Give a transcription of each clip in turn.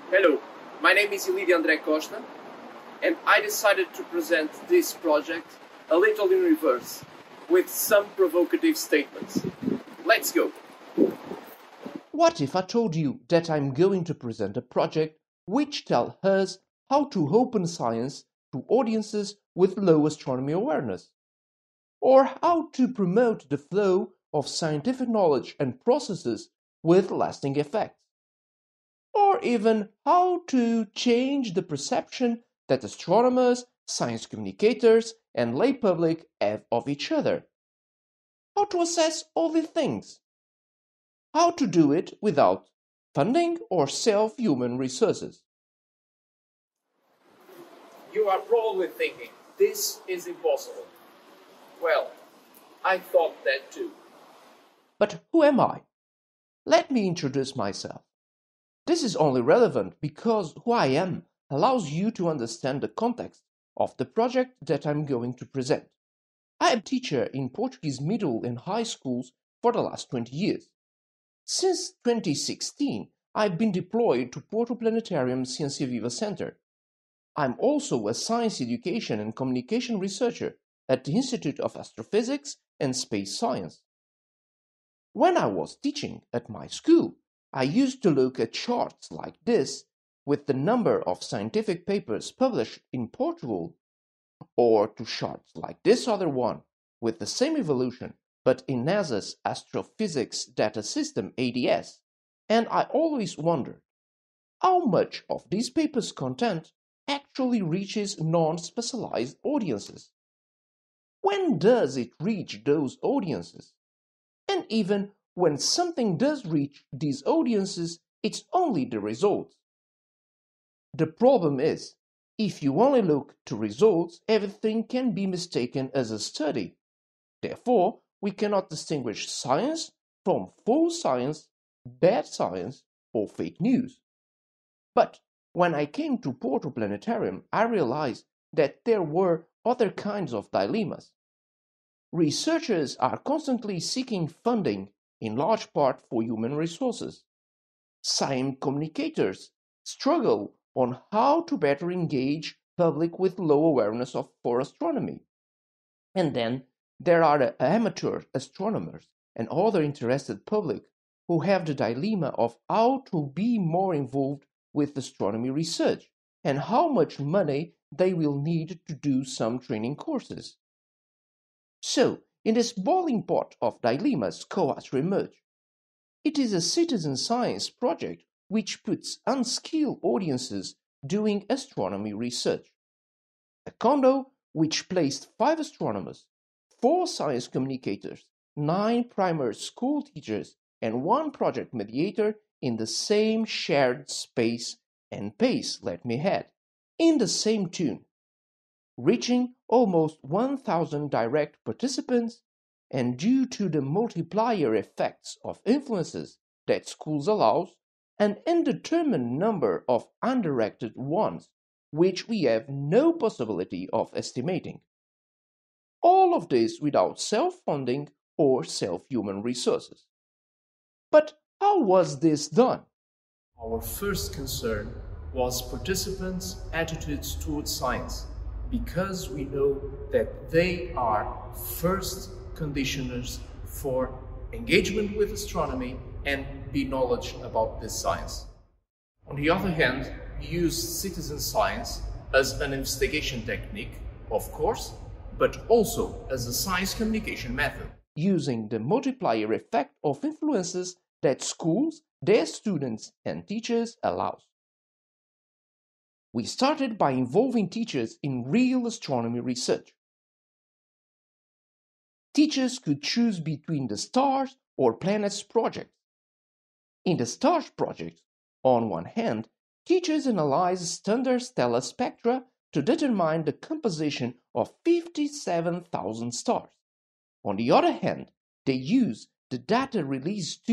Hello, my name is Ilídio André Costa, and I decided to present this project a little in reverse, with some provocative statements. Let's go! What if I told you that I'm going to present a project which tells us how to open science to audiences with low astronomy awareness? Or how to promote the flow of scientific knowledge and processes with lasting effects? Or even how to change the perception that astronomers, science communicators, and lay public have of each other? How to assess all these things? How to do it without funding or human resources? You are probably thinking, this is impossible. Well, I thought that too. But who am I? Let me introduce myself. This is only relevant because who I am allows you to understand the context of the project that I'm going to present. I am a teacher in Portuguese middle and high schools for the last 20 years. Since 2016, I've been deployed to Porto Planetarium Ciência Viva Center. I'm also a science education and communication researcher at the Institute of Astrophysics and Space Science. When I was teaching at my school, I used to look at charts like this with the number of scientific papers published in Portugal, or to charts like this other one with the same evolution but in NASA's Astrophysics Data System ADS, and I always wondered how much of these papers' content actually reaches non-specialized audiences. When does it reach those audiences? And even when something does reach these audiences, it's only the results. The problem is, if you only look to results, everything can be mistaken as a study. Therefore, we cannot distinguish science from false science, bad science, or fake news. But when I came to Porto Planetarium, I realized that there were other kinds of dilemmas. Researchers are constantly seeking funding, in large part for human resources. Science communicators struggle on how to better engage public with low awareness for astronomy. And then there are the amateur astronomers and other interested public who have the dilemma of how to be more involved with astronomy research and how much money they will need to do some training courses. So, in this boiling pot of dilemmas, CoAstro emerged. It is a citizen science project which puts unskilled audiences doing astronomy research. A condo which placed 5 astronomers, 4 science communicators, 9 primary school teachers, and 1 project mediator in the same shared space and pace, let me add, in the same tune, reaching almost 1,000 direct participants, and due to the multiplier effects of influences that schools allows, an indeterminate number of undirected ones, which we have no possibility of estimating. All of this without self-funding or self-human resources. But how was this done? Our first concern was participants' attitudes towards science, because we know that they are first conditioners for engagement with astronomy and be knowledge about this science. On the other hand, we use citizen science as an investigation technique, of course, but also as a science communication method, using the multiplier effect of influences that schools, their students, and teachers allows. We started by involving teachers in real astronomy research. Teachers could choose between the stars or planets projects. In the stars project, on one hand, teachers analyze standard stellar spectra to determine the composition of 57,000 stars. On the other hand, they use the data released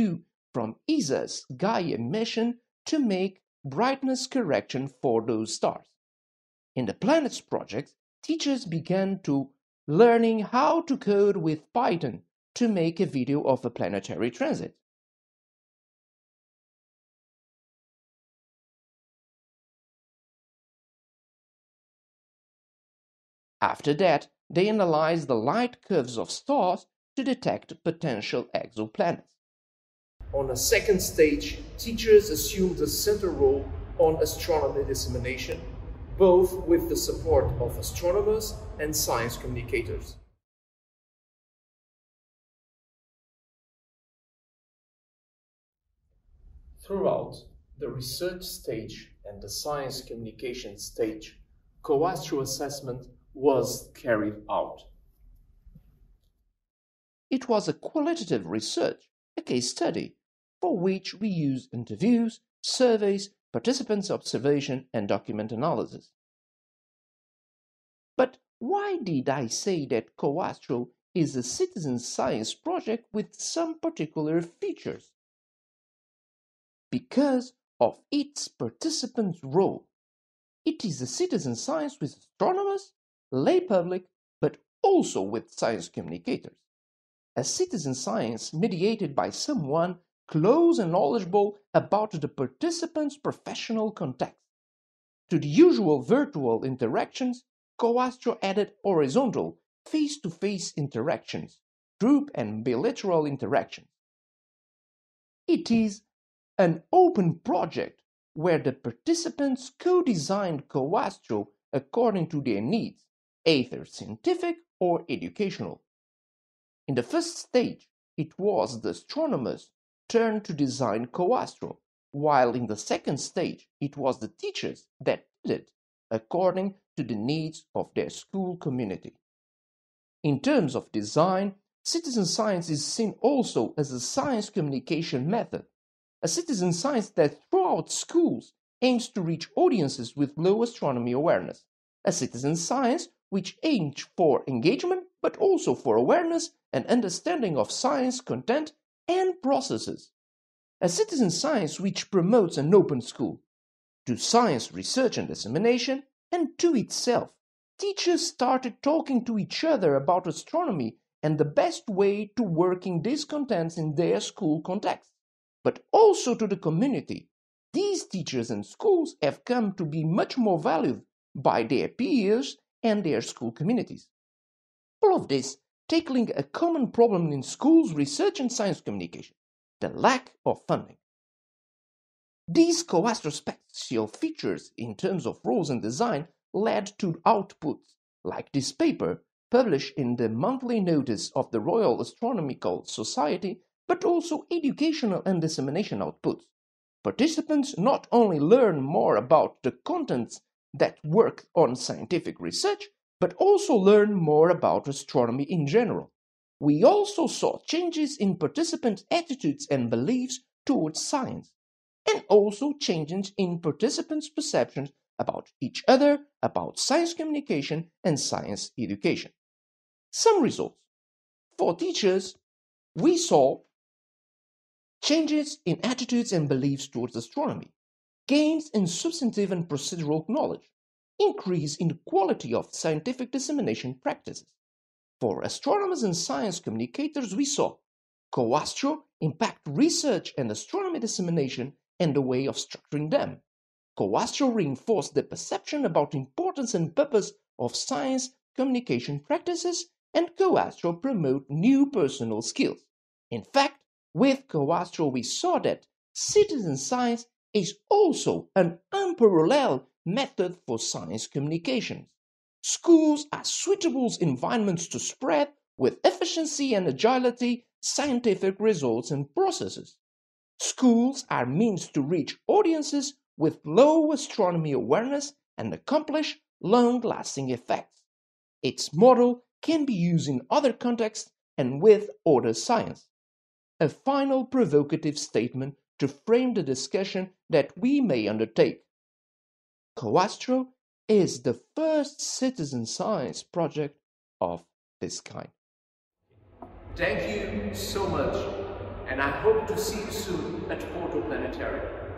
from ESA's Gaia mission to make brightness correction for those stars. In the planets project, teachers began to learning how to code with Python to make a video of a planetary transit. After that, they analyzed the light curves of stars to detect potential exoplanets. On a second stage, teachers assumed a central role on astronomy dissemination, both with the support of astronomers and science communicators. Throughout the research stage and the science communication stage, CoAstro assessment was carried out. It was a qualitative research, a case study, for which we use interviews, surveys, participants' observation, and document analysis. But why did I say that CoAstro is a citizen science project with some particular features? Because of its participants' role. It is a citizen science with astronomers, lay public, but also with science communicators. A citizen science mediated by someone close and knowledgeable about the participants' professional context. To the usual virtual interactions, CoAstro added horizontal, face-to-face interactions, group and bilateral interactions. It is an open project where the participants co-designed CoAstro according to their needs, either scientific or educational. In the first stage, it was the astronomers' turn to design CoAstro, while in the second stage, it was the teachers that did it according to the needs of their school community. In terms of design, citizen science is seen also as a science communication method, a citizen science that throughout schools aims to reach audiences with low astronomy awareness, a citizen science which aims for engagement but also for awareness and understanding of science content and processes, a citizen science which promotes an open school. To science research and dissemination, and to itself, teachers started talking to each other about astronomy and the best way to working these contents in their school context, but also to the community. These teachers and schools have come to be much more valued by their peers and their school communities. All of this tackling a common problem in schools, research and science communication, the lack of funding. These CoAstro special features in terms of roles and design led to outputs, like this paper, published in the monthly notice of the Royal Astronomical Society, but also educational and dissemination outputs. Participants not only learn more about the contents that work on scientific research, but also learn more about astronomy in general. We also saw changes in participants' attitudes and beliefs towards science, and also changes in participants' perceptions about each other, about science communication and science education. Some results. For teachers, we saw changes in attitudes and beliefs towards astronomy, gains in substantive and procedural knowledge, increase in the quality of scientific dissemination practices. For astronomers and science communicators, we saw CoAstro impact research and astronomy dissemination and the way of structuring them. CoAstro reinforced the perception about importance and purpose of science communication practices, and CoAstro promote new personal skills. In fact, with CoAstro we saw that citizen science is also an unparalleled method for science communications. Schools are suitable environments to spread with efficiency and agility scientific results and processes. Schools are means to reach audiences with low astronomy awareness and accomplish long-lasting effects. Its model can be used in other contexts and with other science. A final provocative statement to frame the discussion that we may undertake. CoAstro is the first citizen science project of this kind. Thank you so much, and I hope to see you soon at Porto Planetarium.